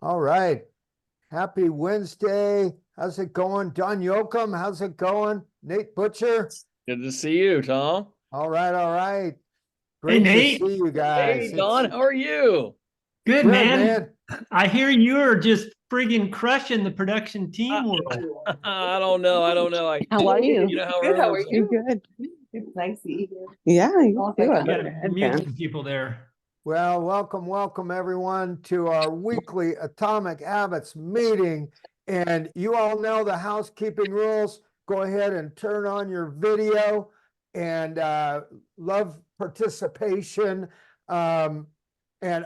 All right. Happy Wednesday. How's it going? Don Yoakum, how's it going? Nate Butcher. Good to see you, Tom. All right, all right. Hey Great to Nate, see you guys. Hey, It's Don, how are you? good good, man. man. I hear you're just friggin' crushing the production I, team world. I don't know. I don't know. How are you? You know how Good. How are everyone's. you? Good. It's nice to see you. Yeah, you too. You I'm got a to fan. mute some people there. Well, welcome everyone to our weekly Atomic Habits meeting. And you all know the housekeeping rules. Go ahead and turn on your video and love participation. Um, and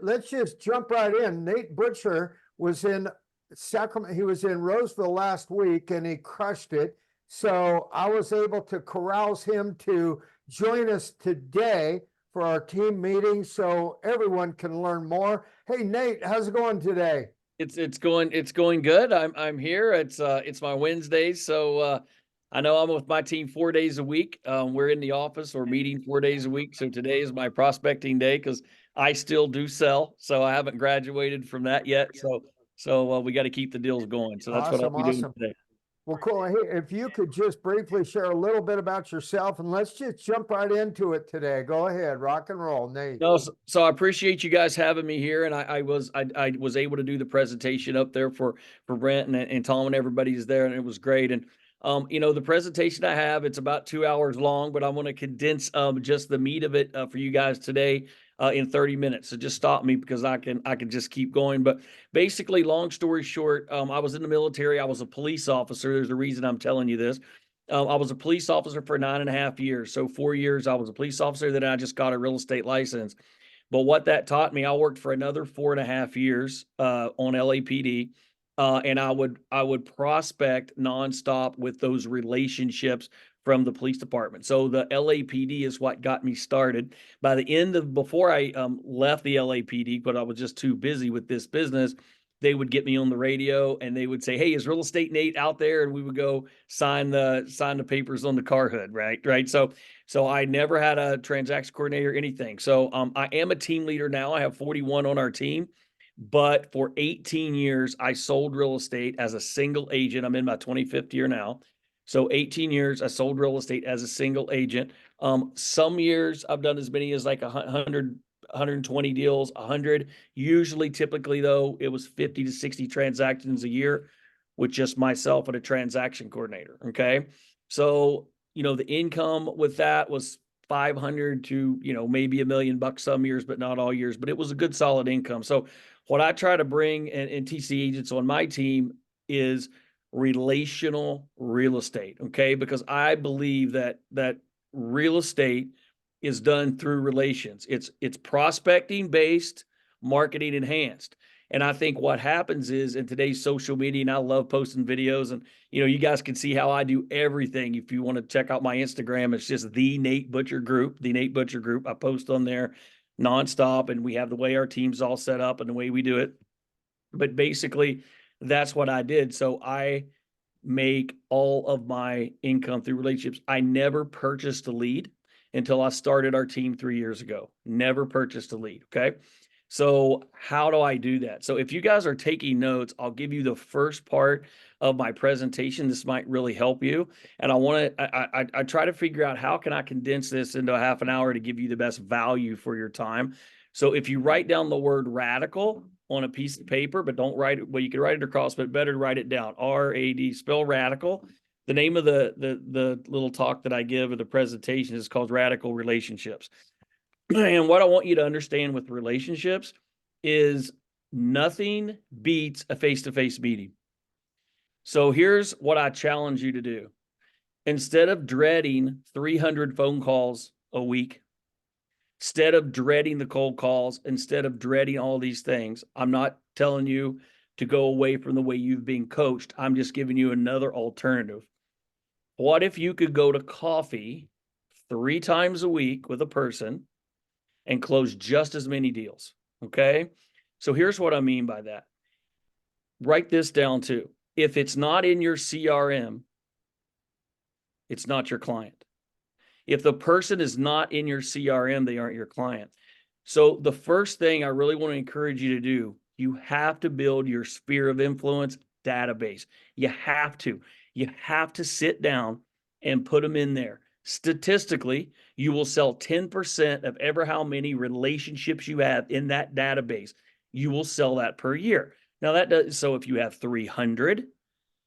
let's just jump right in. Nate Butcher was in Sacramento. He was in Roseville last week and he crushed it. So I was able to carouse him to join us today for our team meeting so everyone can learn more. Hey Nate, how's it going today? It's going good. I'm here. It's my Wednesday, so I know I'm with my team 4 days a week. We're in the office or meeting 4 days a week. So today is my prospecting day because I still do sell. So I haven't graduated from that yet. So we got to keep the deals going. So that's what I'll Awesome, be doing awesome. today. Well, cool. Hey, if you could just briefly share a little bit about yourself and let's just jump right into it today. Go ahead, rock and roll, Nate. No, so I appreciate you guys having me here, and I was able to do the presentation up there for Brent and Tom and everybody's there, and it was great. And the presentation I have, it's about 2 hours long, but I want to condense just the meat of it for you guys today in 30 minutes. So just stop me because I can just keep going. But basically, long story short, I was in the military. I was a police officer. There's a reason I'm telling you this. I was a police officer for 9.5 years. So 4 years I was a police officer. Then I just got a real estate license. But what that taught me, I worked for another 4.5 years on LAPD, and I would prospect nonstop with those relationships from the police department. So the LAPD is what got me started. By the end of before I left the LAPD, but I was just too busy with this business, they would get me on the radio and they would say, "Hey, is Real Estate Nate out there?" And we would go sign the papers on the car hood, right. So I never had a transaction coordinator or anything. So I am a team leader now. I have 41 on our team, but for 18 years I sold real estate as a single agent. I'm in my 25th year now. So 18 years I sold real estate as a single agent. Some years I've done as many as like 120 deals, 100. Usually, typically, though, it was 50 to 60 transactions a year with just myself and a transaction coordinator. Okay. So, the income with that was 500 to, maybe $1 million some years, but not all years, but it was a good solid income. So, what I try to bring and TC agents on my team is relational real estate. Okay. Because I believe that real estate is done through relations. It's prospecting based, marketing enhanced. And I think what happens is in today's social media, and I love posting videos, and you guys can see how I do everything. If you want to check out my Instagram, it's just the Nate Butcher Group, the Nate Butcher Group. I post on there nonstop, and we have the way our team's all set up and the way we do it. But basically, that's what I did. So I make all of my income through relationships. I never purchased a lead until I started our team 3 years ago. Never purchased a lead. Okay. So how do I do that? So if you guys are taking notes, I'll give you the first part of my presentation. This might really help you. And I try to figure out how can I condense this into a half an hour to give you the best value for your time. So if you write down the word radical on a piece of paper, but don't write it. Well, you can write it across, but better to write it down. RAD, spell radical. The name of the little talk that I give or the presentation is called Radical Relationships. And what I want you to understand with relationships is nothing beats a face-to-face meeting. So here's what I challenge you to do. Instead of dreading 300 phone calls a week, instead of dreading the cold calls, instead of dreading all these things, I'm not telling you to go away from the way you've been coached. I'm just giving you another alternative. What if you could go to coffee 3 times a week with a person and close just as many deals? Okay. So here's what I mean by that. Write this down too. If it's not in your CRM, it's not your client. If the person is not in your CRM, they aren't your client. So the first thing I really want to encourage you to do You have to build your sphere of influence database. You have to. You have to sit down and put them in there. Statistically, you will sell 10% of ever how many relationships you have in that database. You will sell that per year. Now that does, so if you have 300,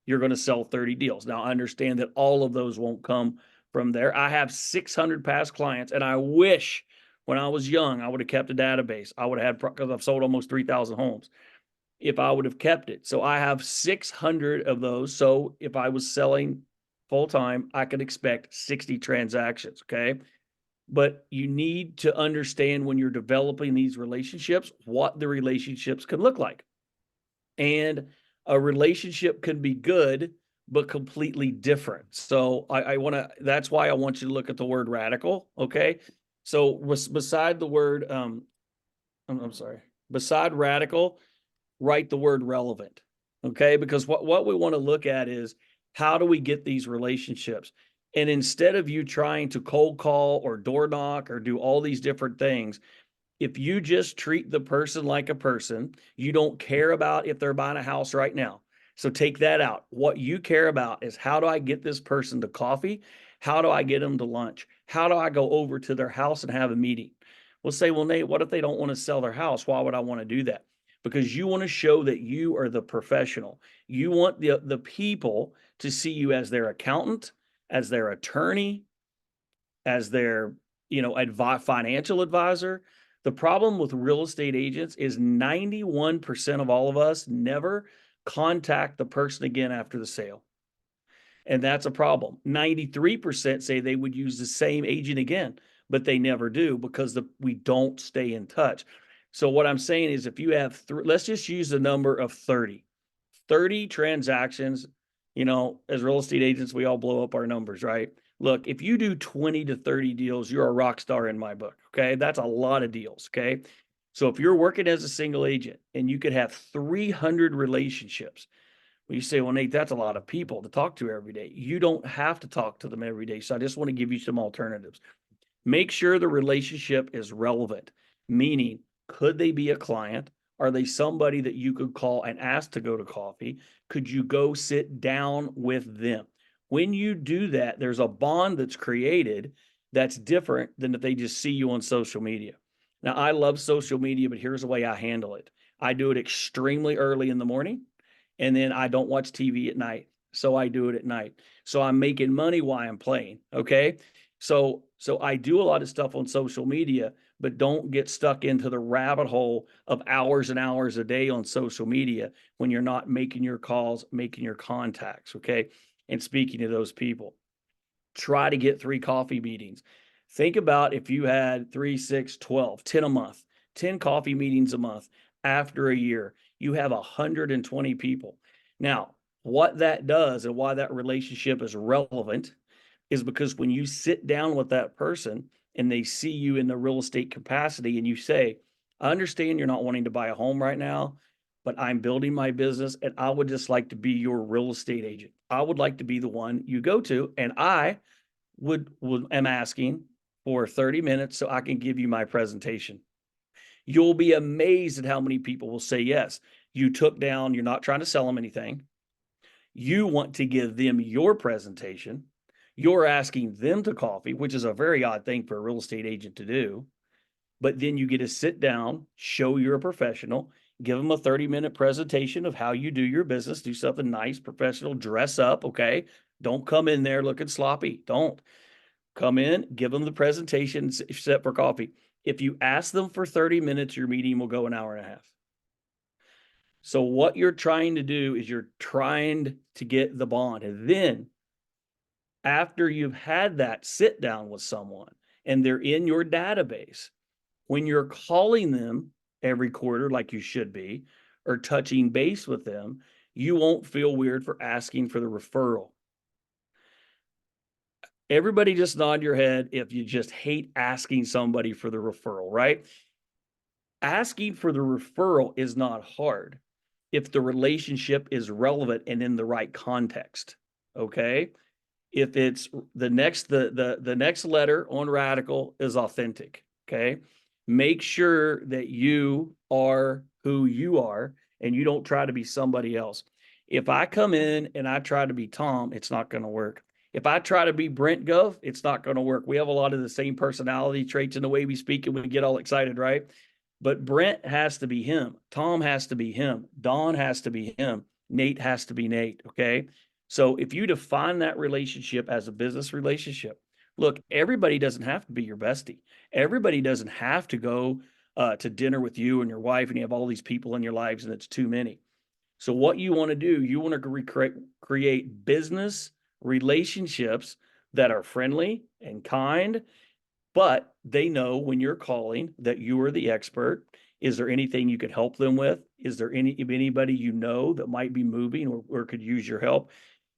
you're going to sell 30 deals. Now I understand that all of those won't come from there. I have 600 past clients, and I wish when I was young, I would have kept a database. I would have had, because I've sold almost 3,000 homes, if I would have kept it. So I have 600 of those. So if I was selling full time, I could expect 60 transactions. Okay. But you need to understand when you're developing these relationships, what the relationships can look like. And a relationship can be good, but completely different. So I want to, that's why I want you to look at the word radical. Okay. So beside the word, I'm sorry, beside radical, write the word relevant. Okay. Because what we want to look at is, how do we get these relationships? And instead of you trying to cold call or door knock or do all these different things, if you just treat the person like a person, you don't care about if they're buying a house right now. So take that out. What you care about is, how do I get this person to coffee? How do I get them to lunch? How do I go over to their house and have a meeting? We'll say, well, Nate, what if they don't want to sell their house? Why would I want to do that? Because you want to show that you are the professional. You want the people to see you as their accountant, as their attorney, as their, financial advisor. The problem with real estate agents is 91% of all of us never contact the person again after the sale. And that's a problem. 93% say they would use the same agent again, but they never do, because we don't stay in touch. So what I'm saying is, if you have, let's just use the number of 30 transactions, as real estate agents, we all blow up our numbers, right? Look, if you do 20 to 30 deals, you're a rock star in my book. Okay. That's a lot of deals. Okay. So if you're working as a single agent and you could have 300 relationships, well, you say, well, Nate, that's a lot of people to talk to every day. You don't have to talk to them every day. So I just want to give you some alternatives. Make sure the relationship is relevant, meaning, could they be a client? Are they somebody that you could call and ask to go to coffee? Could you go sit down with them? When you do that, there's a bond that's created that's different than if they just see you on social media. Now, I love social media, but here's the way I handle it. I do it extremely early in the morning, and then I don't watch TV at night. So I do it at night. So I'm making money while I'm playing. Okay. So I do a lot of stuff on social media, but don't get stuck into the rabbit hole of hours and hours a day on social media when you're not making your calls, making your contacts. Okay. And speaking to those people, try to get 3 coffee meetings. Think about if you had 3, 6, 12, 10 a month, 10 coffee meetings a month. After a year, you have 120 people. Now, what that does and why that relationship is relevant is because when you sit down with that person and they see you in the real estate capacity and you say, I understand you're not wanting to buy a home right now, but I'm building my business and I would just like to be your real estate agent. I would like to be the one you go to, and I am asking for 30 minutes so I can give you my presentation. You'll be amazed at how many people will say yes. You took down, you're not trying to sell them anything. You want to give them your presentation. You're asking them to coffee, which is a very odd thing for a real estate agent to do. But then you get to sit down, show you're a professional, give them a 30-minute presentation of how you do your business, do something nice, professional, dress up. Okay. Don't come in there looking sloppy. Don't come in, give them the presentation, set for coffee. If you ask them for 30 minutes, your meeting will go an hour and a half. So what you're trying to do is you're trying to get the bond. And then after you've had that sit down with someone and they're in your database, when you're calling them every quarter, like you should be, or touching base with them, you won't feel weird for asking for the referral. Everybody just nod your head if you just hate asking somebody for the referral, right? Asking for the referral is not hard if the relationship is relevant and in the right context. Okay. If it's the next letter on radical is authentic. Okay. Make sure that you are who you are and you don't try to be somebody else. If I come in and I try to be Tom, it's not going to work. If I try to be Brent Gove, it's not going to work. We have a lot of the same personality traits in the way we speak and we get all excited, right? But Brent has to be him. Tom has to be him. Don has to be him. Nate has to be Nate. Okay. So if you define that relationship as a business relationship, look, everybody doesn't have to be your bestie. Everybody doesn't have to go to dinner with you and your wife and you have all these people in your lives and it's too many. So what you want to do, you want to create business relationships that are friendly and kind, but they know when you're calling that you are the expert. Is there anything you could help them with? Is there anybody you know that might be moving or could use your help?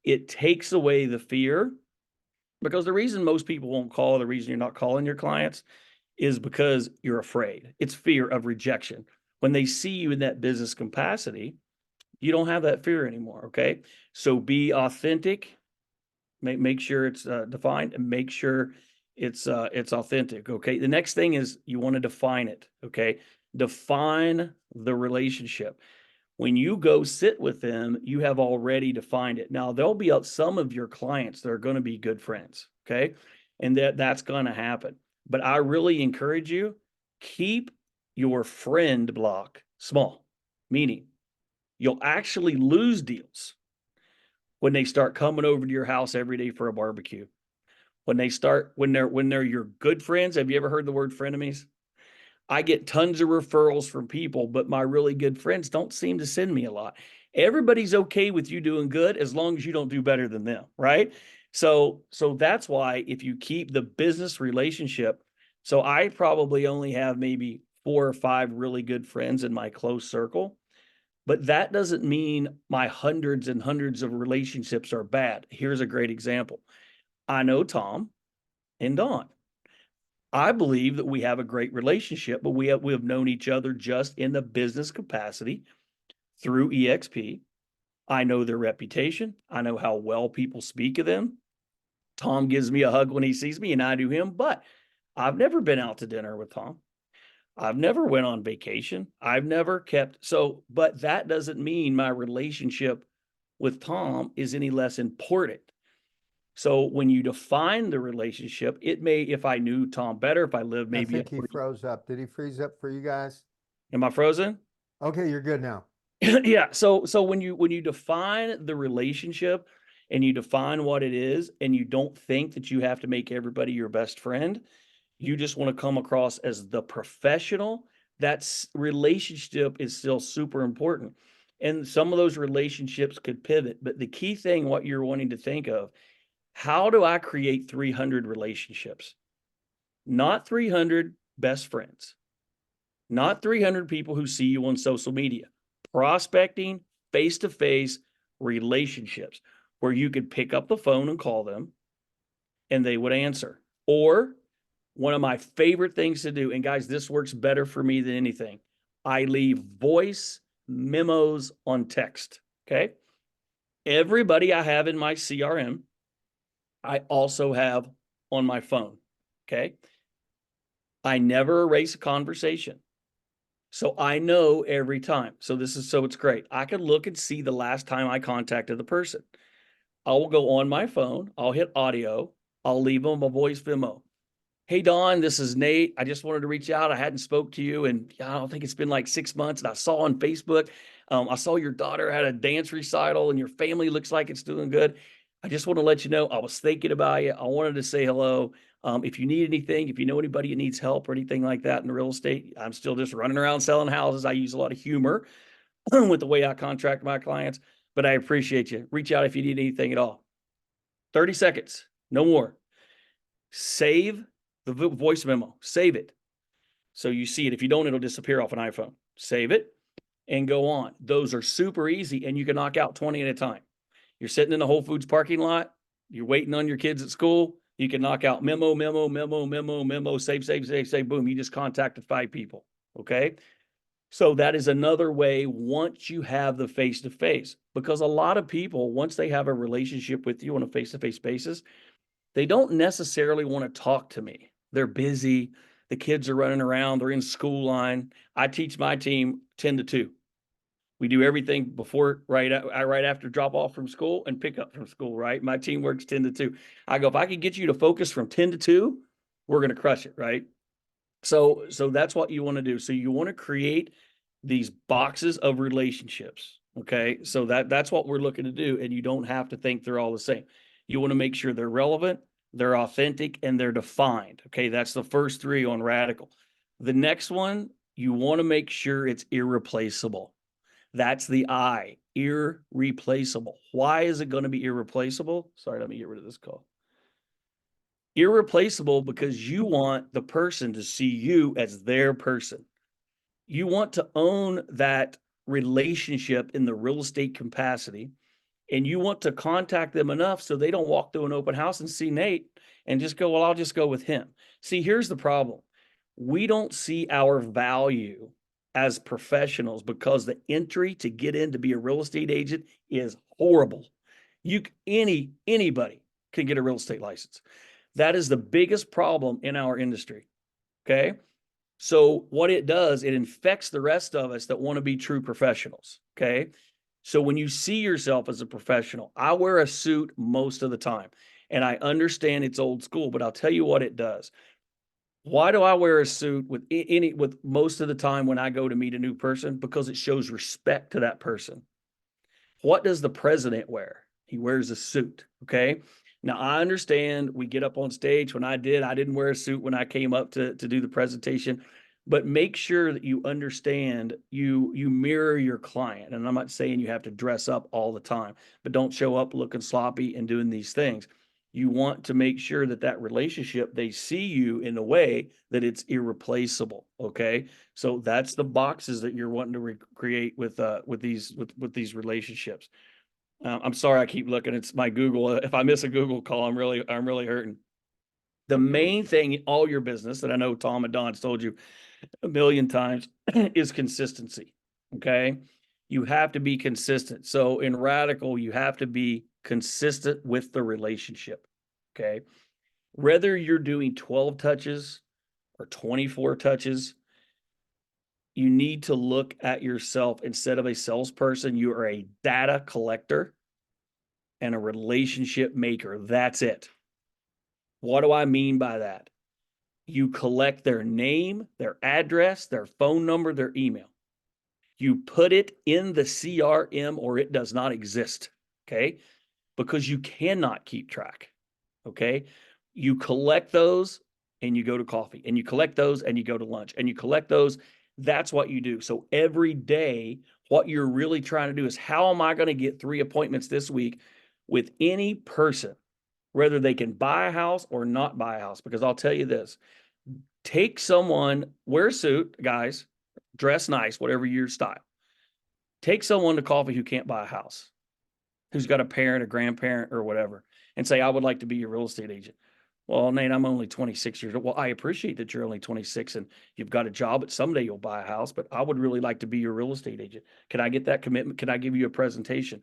It takes away the fear, because the reason most people won't call, the reason you're not calling your clients is because you're afraid. It's fear of rejection. When they see you in that business capacity, you don't have that fear anymore. Okay. So be authentic, make sure it's defined, and make sure it's authentic. Okay. The next thing is you want to define it. Okay. Define the relationship. When you go sit with them, you have already defined it. Now there'll be some of your clients that are going to be good friends. Okay. And that's going to happen. But I really encourage you, keep your friend block small, meaning you'll actually lose deals when they start coming over to your house every day for a barbecue. When they're your good friends. Have you ever heard the word frenemies? I get tons of referrals from people, but my really good friends don't seem to send me a lot. Everybody's okay with you doing good as long as you don't do better than them, right? So that's why if you keep the business relationship, so I probably only have maybe 4 or 5 really good friends in my close circle, but that doesn't mean my hundreds and hundreds of relationships are bad. Here's a great example. I know Tom and Don. I believe that we have a great relationship, but we have known each other just in the business capacity through EXP. I know their reputation. I know how well people speak of them. Tom gives me a hug when he sees me and I do him, but I've never been out to dinner with Tom. I've never went on vacation. I've never but that doesn't mean my relationship with Tom is any less important. So when you define the relationship, it may, if I knew Tom better, if I lived I maybe. think he froze up. Did he freeze up for you guys? Am I frozen? Okay, you're good now. Yeah. So when you define the relationship and you define what it is, and you don't think that you have to make everybody your best friend, you just want to come across as the professional. That relationship is still super important. And some of those relationships could pivot, but the key thing, what you're wanting to think of, how do I create 300 relationships? Not 300 best friends, not 300 people who see you on social media. Prospecting, face-to-face relationships where you could pick up the phone and call them and they would answer. Or one of my favorite things to do, and guys, this works better for me than anything, I leave voice memos on text. Okay. Everybody I have in my CRM, I also have on my phone. Okay. I never erase a conversation. So I know every time. So it's great. I can look and see the last time I contacted the person. I will go on my phone. I'll hit audio. I'll leave them a voice memo. Hey, Don, this is Nate. I just wanted to reach out. I hadn't spoke to you and I don't think it's been like 6 months. And I saw on Facebook, I saw your daughter had a dance recital and your family looks like it's doing good. I just want to let you know, I was thinking about you. I wanted to say hello. If you need anything, if you know anybody who needs help or anything like that in real estate, I'm still just running around selling houses. I use a lot of humor with the way I contract my clients, but I appreciate you. Reach out if you need anything at all. 30 seconds, no more. Save the voice memo, save it. So you see it. If you don't, it'll disappear off an iPhone. Save it and go on. Those are super easy and you can knock out 20 at a time. You're sitting in the Whole Foods parking lot. You're waiting on your kids at school. You can knock out memo, save, boom. You just contacted 5 people. Okay. So that is another way once you have the face-to-face, because a lot of people, once they have a relationship with you on a face-to-face basis, they don't necessarily want to talk to me. They're busy. The kids are running around. They're in school line. I teach my team 10 to 2. We do everything before, right after drop off from school and pick up from school, right? My team works 10 to 2. I go, if I could get you to focus from 10 to 2, we're going to crush it, right? So that's what you want to do. So you want to create these boxes of relationships. Okay. So that's what we're looking to do. And you don't have to think they're all the same. You want to make sure they're relevant, they're authentic, and they're defined. Okay. That's the first 3 on Radical. The next one, you want to make sure it's irreplaceable. That's the I, irreplaceable. Why is it going to be irreplaceable? Sorry, let me get rid of this call. Irreplaceable because you want the person to see you as their person. You want to own that relationship in the real estate capacity, and you want to contact them enough so they don't walk through an open house and see Nate and just go, well, I'll just go with him. See, here's the problem. We don't see our value as professionals because the entry to get in to be a real estate agent is horrible. Anybody can get a real estate license. That is the biggest problem in our industry. Okay. So what it does, it infects the rest of us that want to be true professionals. Okay. So when you see yourself as a professional, I wear a suit most of the time, and I understand it's old school, but I'll tell you what it does. Why do I wear a suit with most of the time when I go to meet a new person? Because it shows respect to that person. What does the president wear? He wears a suit. Okay. Now I understand we get up on stage. When I didn't wear a suit when I came up to do the presentation, but make sure that you understand you mirror your client. And I'm not saying you have to dress up all the time, but don't show up looking sloppy and doing these things. You want to make sure that relationship, they see you in a way that it's irreplaceable. Okay. So that's the boxes that you're wanting to create with these relationships. I'm sorry, I keep looking. It's my Google. If I miss a Google call, I'm really hurting. The main thing in all your business that I know Tom and Don's told you a million times is consistency. Okay. You have to be consistent. So in Radical, you have to be consistent with the relationship. Okay. Whether you're doing 12 touches or 24 touches, you need to look at yourself instead of a salesperson. You are a data collector and a relationship maker. That's it. What do I mean by that? You collect their name, their address, their phone number, their email. You put it in the CRM or it does not exist. Okay. Because you cannot keep track. Okay. You collect those and you go to coffee, and you collect those and you go to lunch, and you collect those. That's what you do. So every day, what you're really trying to do is, how am I going to get 3 appointments this week with any person, whether they can buy a house or not buy a house? Because I'll tell you this, take someone, wear a suit, guys, dress nice, whatever your style. Take someone to coffee who can't buy a house, who's got a parent, a grandparent, or whatever, and say, I would like to be your real estate agent. Well, Nate, I'm only 26 years old. Well, I appreciate that you're only 26 and you've got a job, but someday you'll buy a house, but I would really like to be your real estate agent. Can I get that commitment? Can I give you a presentation?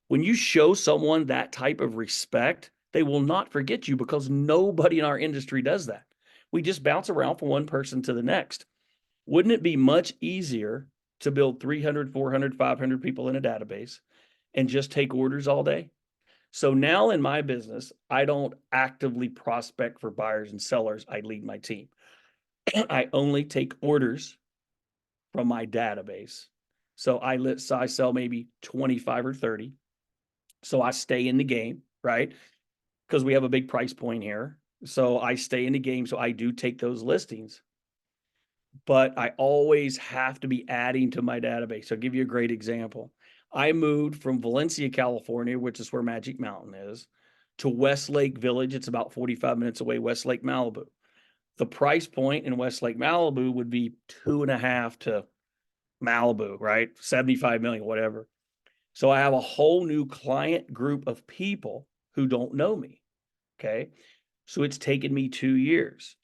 When you show someone that type of respect, they will not forget you, because nobody in our industry does that. We just bounce around from one person to the next. Wouldn't it be much easier to build 300, 400, 500 people in a database and just take orders all day? So now in my business, I don't actively prospect for buyers and sellers. I lead my team. I only take orders from my database. So I sell maybe 25 or 30. So I stay in the game, right? Because we have a big price point here. So I stay in the game. So I do take those listings, but I always have to be adding to my database. I'll give you a great example. I moved from Valencia, California, which is where Magic Mountain is, to Westlake Village. It's about 45 minutes away, Westlake, Malibu. The price point in Westlake, Malibu would be 2.5 to Malibu, right? 75 million, whatever. So I have a whole new client group of people who don't know me. Okay. So it's taken me 2 years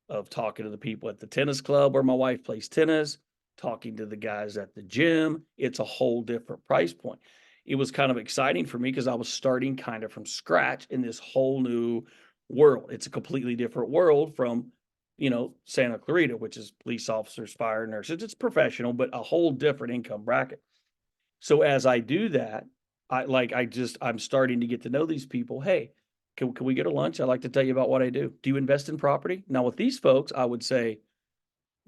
of talking to the people at the tennis club where my wife plays tennis, talking to the guys at the gym. It's a whole different price point. It was kind of exciting for me because I was starting kind of from scratch in this whole new world. It's a completely different world from Santa Clarita, which is police officers, fire nurses. It's professional, but a whole different income bracket. So as I do that, I'm starting to get to know these people. Hey, can we get a lunch? I'd like to tell you about what I do. Do you invest in property? Now with these folks, I would say,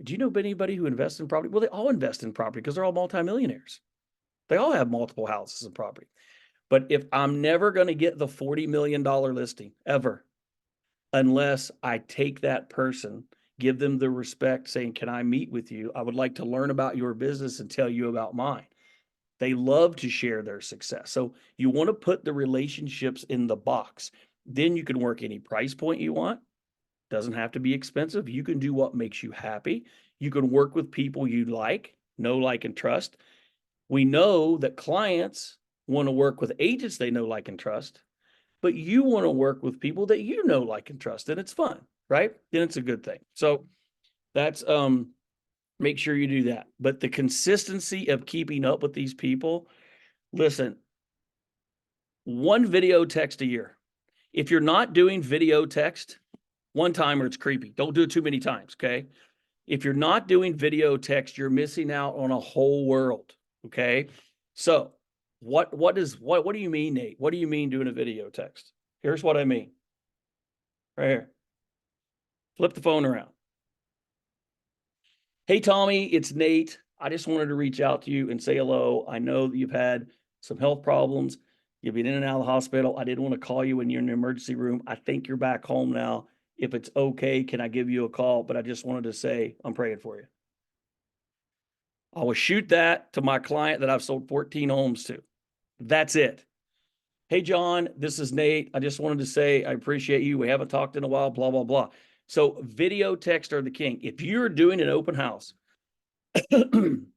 do you know anybody who invests in property? Well, they all invest in property because they're all multimillionaires. They all have multiple houses and property. But if I'm never going to get the $40 million listing ever, unless I take that person, give them the respect saying, can I meet with you? I would like to learn about your business and tell you about mine. They love to share their success. So you want to put the relationships in the box. Then you can work any price point you want. Doesn't have to be expensive. You can do what makes you happy. You can work with people you know, like, and trust. We know that clients want to work with agents they know, like, and trust, but you want to work with people that you know, like, and trust, and it's fun, right? Then it's a good thing. So that's, make sure you do that. But the consistency of keeping up with these people, listen, 1 video text a year. If you're not doing video text, one time or it's creepy. Don't do it too many times, okay? If you're not doing video text, you're missing out on a whole world, okay? So what do you mean, Nate? What do you mean doing a video text? Here's what I mean. Right here. Flip the phone around. Hey, Tommy, it's Nate. I just wanted to reach out to you and say hello. I know that you've had some health problems. You've been in and out of the hospital. I didn't want to call you when you're in the emergency room. I think you're back home now. If it's okay, can I give you a call? But I just wanted to say I'm praying for you. I will shoot that to my client that I've sold 14 homes to. That's it. Hey, John, this is Nate. I just wanted to say I appreciate you. We haven't talked in a while, blah, blah, blah. So video text are the king. If you're doing an open house and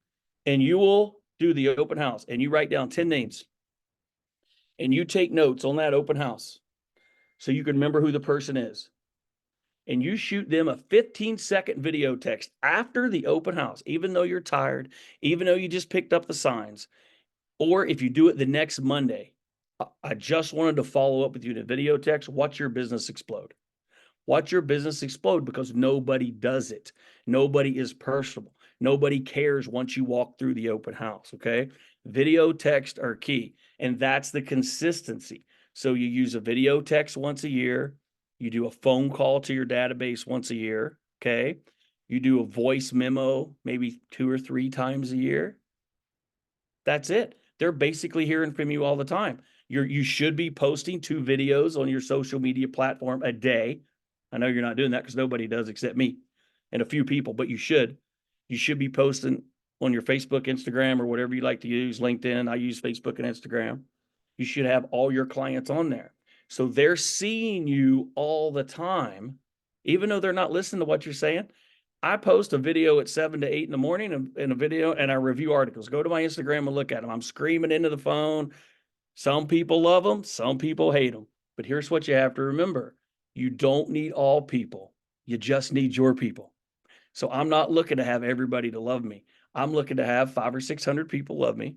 you will do the open house and you write down 10 names and you take notes on that open house so you can remember who the person is, and you shoot them a 15-second video text after the open house, even though you're tired, even though you just picked up the signs, or if you do it the next Monday, I just wanted to follow up with you in a video text. Watch your business explode. Watch your business explode because nobody does it. Nobody is personable. Nobody cares once you walk through the open house, okay? Video text are key, and that's the consistency. So you use a video text once a year. You do a phone call to your database once a year, okay? You do a voice memo maybe 2 or 3 times a year. That's it. They're basically hearing from you all the time. You should be posting 2 videos on your social media platform a day. I know you're not doing that because nobody does except me and a few people, but you should. You should be posting on your Facebook, Instagram, or whatever you like to use. LinkedIn, I use Facebook and Instagram. You should have all your clients on there. So they're seeing you all the time, even though they're not listening to what you're saying. I post a video at 7 to 8 in the morning and a video, and I review articles. Go to my Instagram and look at them. I'm screaming into the phone. Some people love them. Some people hate them. But here's what you have to remember. You don't need all people. You just need your people. So I'm not looking to have everybody to love me. I'm looking to have 500 or 600 people love me.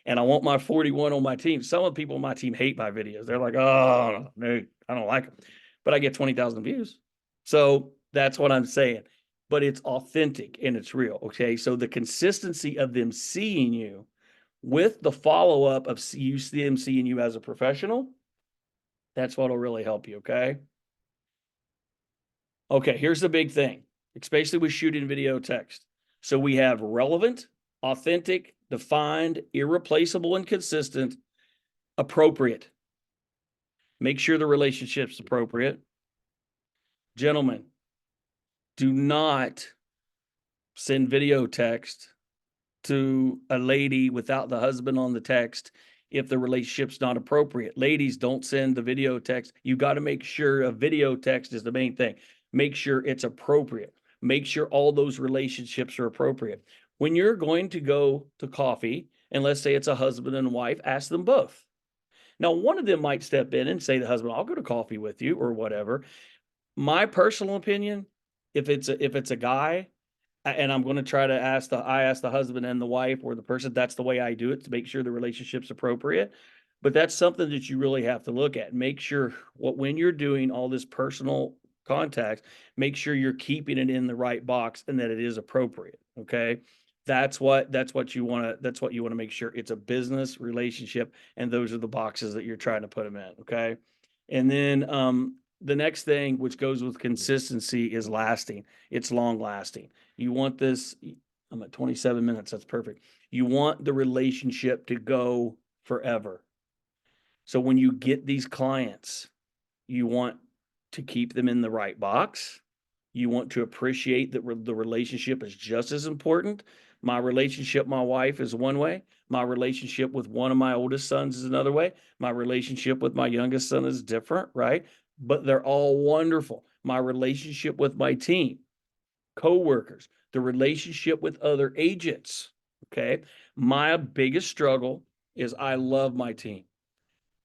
And I want my 41 on my team. Some of the people on my team hate my videos. They're like, oh, no, I don't like them. But I get 20,000 views. So that's what I'm saying. But it's authentic and it's real, okay? So the consistency of them seeing you with the follow-up of them seeing you as a professional, that's what'll really help you, okay? Okay, here's the big thing, especially with shooting video text. So we have relevant, authentic, defined, irreplaceable, and consistent, appropriate. Make sure the relationship's appropriate. Gentlemen, do not send video text to a lady without the husband on the text if the relationship's not appropriate. Ladies, don't send the video text. You got to make sure a video text is the main thing. Make sure it's appropriate. Make sure all those relationships are appropriate. When you're going to go to coffee, and let's say it's a husband and wife, ask them both. Now, one of them might step in and say to the husband, I'll go to coffee with you or whatever. My personal opinion, if it's a guy, and I'm going to try to ask the husband and the wife or the person, that's the way I do it to make sure the relationship's appropriate. But that's something that you really have to look at. Make sure when you're doing all this personal contacts, make sure you're keeping it in the right box and that it is appropriate. Okay. That's what you want to make sure it's a business relationship. And those are the boxes that you're trying to put them in. Okay. And then, the next thing, which goes with consistency, is lasting. It's long lasting. You want this, I'm at 27 minutes. That's perfect. You want the relationship to go forever. So when you get these clients, you want to keep them in the right box. You want to appreciate that the relationship is just as important. My relationship, my wife, is one way. My relationship with one of my oldest sons is another way. My relationship with my youngest son is different, right? But they're all wonderful. My relationship with my team, coworkers, the relationship with other agents. Okay. My biggest struggle is I love my team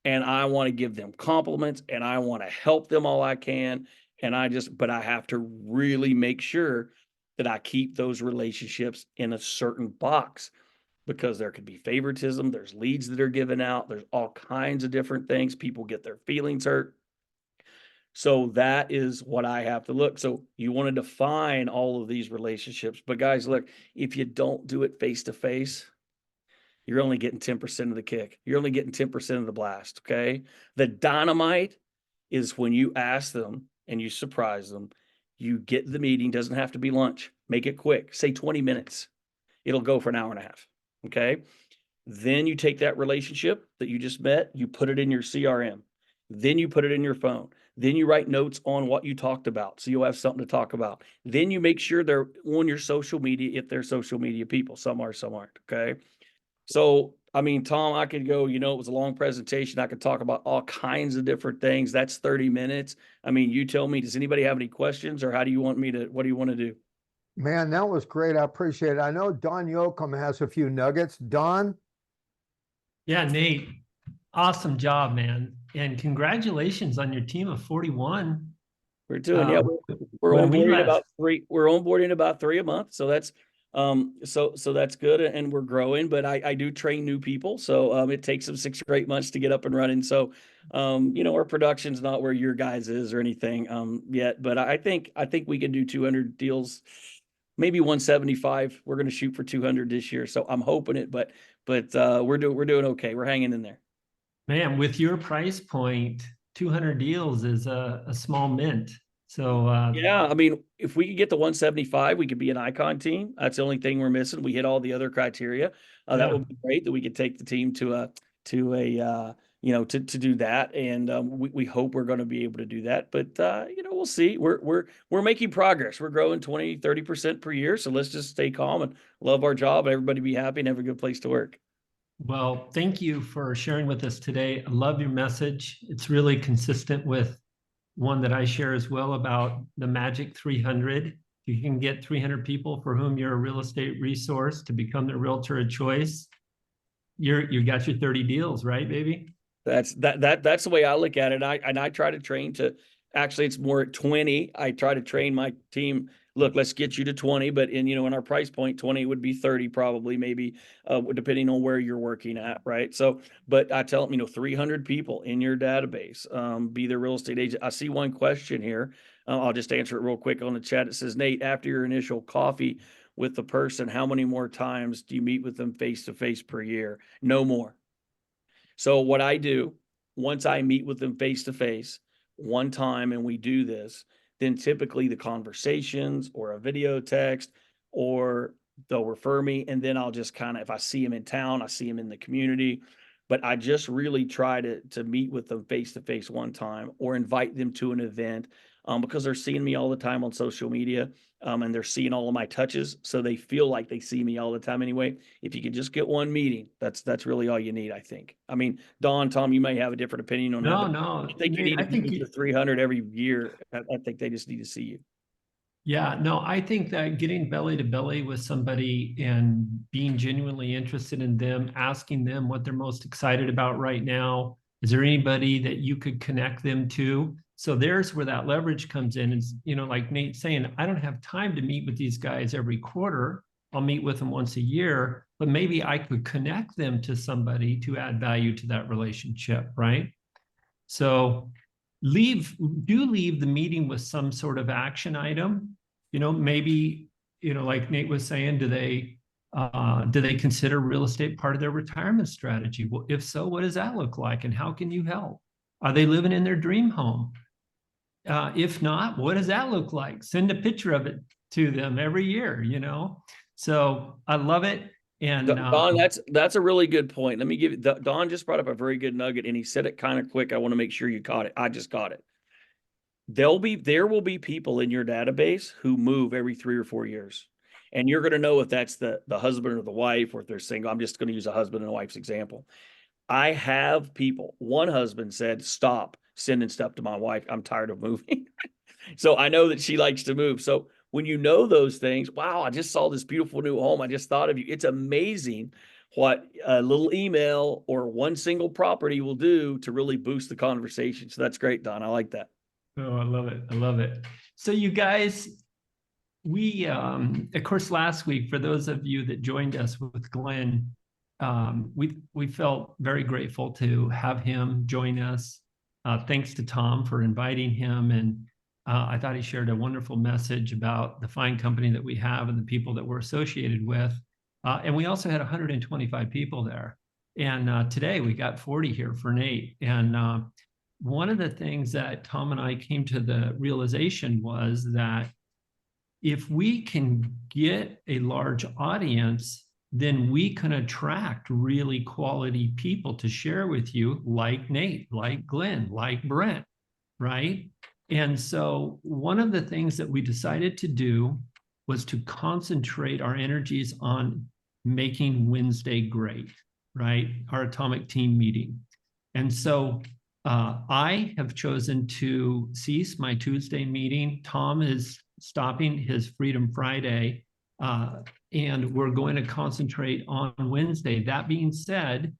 and I want to give them compliments and I want to help them all I can. But I have to really make sure that I keep those relationships in a certain box, because there could be favoritism. There's leads that are given out. There's all kinds of different things. People get their feelings hurt. So that is what I have to look. So you want to define all of these relationships. But guys, look, if you don't do it face to face, you're only getting 10% of the kick. You're only getting 10% of the blast. Okay. The dynamite is when you ask them and you surprise them. You get the meeting, doesn't have to be lunch. Make it quick. Say 20 minutes. It'll go for an hour and a half. Okay. Then you take that relationship that you just met, you put it in your CRM. Then you put it in your phone. Then you write notes on what you talked about, so you'll have something to talk about. Then you make sure they're on your social media if they're social media people. Some are, some aren't. Okay. So, I mean, Tom, I could go, it was a long presentation. I could talk about all kinds of different things. That's 30 minutes. I mean, you tell me, does anybody have any questions, or what do you want to do? Man, that was great. I appreciate it. I know Don Yoakum has a few nuggets. Don? Yeah, Nate, awesome job, man. And congratulations on your team of 41. We're doing, yeah, we're onboarding about three a month. So that's, so that's good. And we're growing, but I do train new people. So, it takes them 6 or 8 months to get up and running. So, our production's not where your guys is or anything, yet, but I think we can do 200 deals, maybe 175. We're going to shoot for 200 this year. So I'm hoping it, but we're doing okay. We're hanging in there. Man, with your price point, 200 deals is a small mint. So yeah, I mean, if we could get to 175, we could be an icon team. That's the only thing we're missing. We hit all the other criteria. That would be great, that we could take the team to do that. And we hope we're going to be able to do that. But we'll see. We're making progress. We're growing 20-30% per year. So let's just stay calm and love our job. Everybody be happy and have a good place to work. Well, thank you for sharing with us today. I love your message. It's really consistent with one that I share as well, about the magic 300. You can get 300 people for whom you're a real estate resource to become the realtor of choice. You got your 30 deals, right, baby? That's the way I look at it. I try to train to, actually it's more at 20. I try to train my team. Look, let's get you to 20, but in our price point, 20 would be 30 probably, maybe, depending on where you're working at, right? So, but I tell them, 300 people in your database, be their real estate agent. I see one question here. I'll just answer it real quick on the chat. It says, Nate, after your initial coffee with the person, how many more times do you meet with them face-to-face per year? No more. So what I do, once I meet with them face-to-face one time and we do this, then typically the conversations or a video text, or they'll refer me. And then I'll just if I see them in town, I see them in the community, but I just really try to meet with them face-to-face one time, or invite them to an event, because they're seeing me all the time on social media, and they're seeing all of my touches. So they feel like they see me all the time anyway. If you could just get one meeting, that's really all you need, I think. I mean, Don, Tom, you may have a different opinion on that. No. I think you need to meet with 300 every year. I think they just need to see you. Yeah, no, I think that getting belly to belly with somebody and being genuinely interested in them, asking them what they're most excited about right now. Is there anybody that you could connect them to? So there's where that leverage comes in. Is, like Nate's saying, I don't have time to meet with these guys every quarter. I'll meet with them once a year, but maybe I could connect them to somebody to add value to that relationship, right? So leave the meeting with some sort of action item. Maybe, like Nate was saying, do they consider real estate part of their retirement strategy? Well, if so, what does that look like? And how can you help? Are they living in their dream home? If not, what does that look like? Send a picture of it to them every year, So I love it. And Don, that's a really good point. Let me give you, Don just brought up a very good nugget, and he said it kind of quick. I want to make sure you caught it. I just got it. There will be people in your database who move every 3 or 4 years. And you're going to know if that's the husband or the wife, or if they're single. I'm just going to use a husband and wife's example. I have people, one husband said, stop sending stuff to my wife. I'm tired of moving. So I know that she likes to move. So when you know those things, wow, I just saw this beautiful new home. I just thought of you. It's amazing what a little email or one single property will do to really boost the conversation. So that's great, Don. I like that. Oh, I love it. I love it. So you guys, we, of course, last week, for those of you that joined us with Glenn, we felt very grateful to have him join us. Thanks to Tom for inviting him. And I thought he shared a wonderful message about the fine company that we have and the people that we're associated with. And we also had 125 people there. And today we got 40 here for Nate. And one of the things that Tom and I came to the realization was that if we can get a large audience, then we can attract really quality people to share with you, like Nate, like Glenn, like Brent, right? And so one of the things that we decided to do was to concentrate our energies on making Wednesday great, right? Our atomic team meeting. And so I have chosen to cease my Tuesday meeting. Tom is stopping his Freedom Friday, and we're going to concentrate on Wednesday. That being said,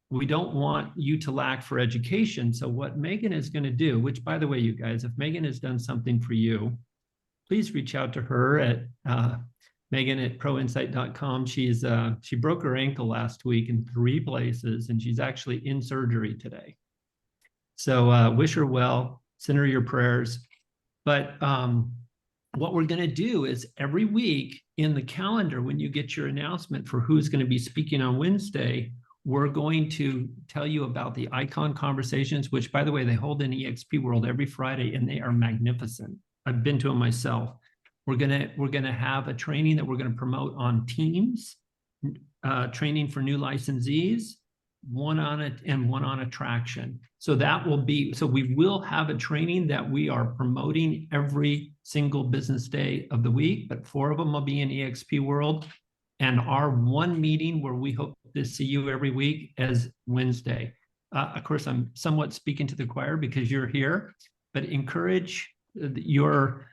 we don't want you to lack for education. So what Megan is going to do, which, by the way, you guys, if Megan has done something for you, please reach out to her at Megan@proinsight.com. She broke her ankle last week in 3 places, and she's actually in surgery today. So wish her well, send her your prayers. But what we're going to do is every week in the calendar, when you get your announcement for who's going to be speaking on Wednesday, we're going to tell you about the Icon Conversations, which, by the way, they hold in eXp World every Friday, and they are magnificent. I've been to them myself. We're gonna have a training that we're going to promote on Teams, training for new licensees, one on it and one on attraction. So we will have a training that we are promoting every single business day of the week, but 4 of them will be in eXp World. And our one meeting where we hope to see you every week is Wednesday. Of course, I'm somewhat speaking to the choir because you're here, but encourage your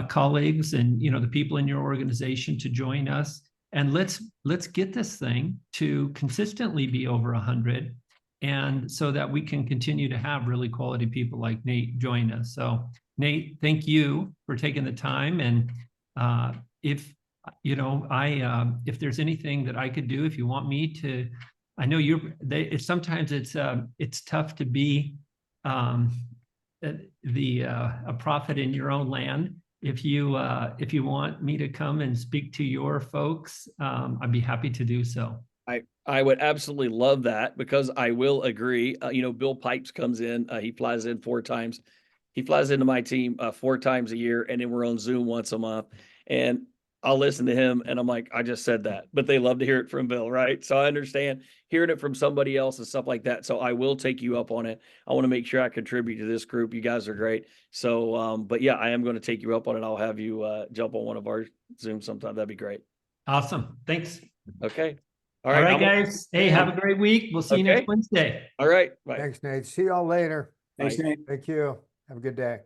colleagues and the people in your organization to join us. And let's get this thing to consistently be over 100, and so that we can continue to have really quality people like Nate join us. So Nate, thank you for taking the time. And if there's anything that I could do, if you want me to, I know sometimes it's tough to be a prophet in your own land. If you want me to come and speak to your folks, I'd be happy to do so. I would absolutely love that, because I will agree. Bill Pipes comes in. He flies in 4 times. He flies into my team 4 times a year, and then we're on Zoom once a month. And I'll listen to him, and I'm like, I just said that, but they love to hear it from Bill, right? So I understand hearing it from somebody else and stuff like that. So I will take you up on it. I want to make sure I contribute to this group. You guys are great. So, but yeah, I am going to take you up on it. I'll have you jump on one of our Zooms sometime. That'd be great. Awesome. Thanks. Okay. All right, guys. Hey, have a great week. We'll see you next Wednesday. All right. Bye. Thanks, Nate. See y'all later. Thanks, Thank you. Have a good day.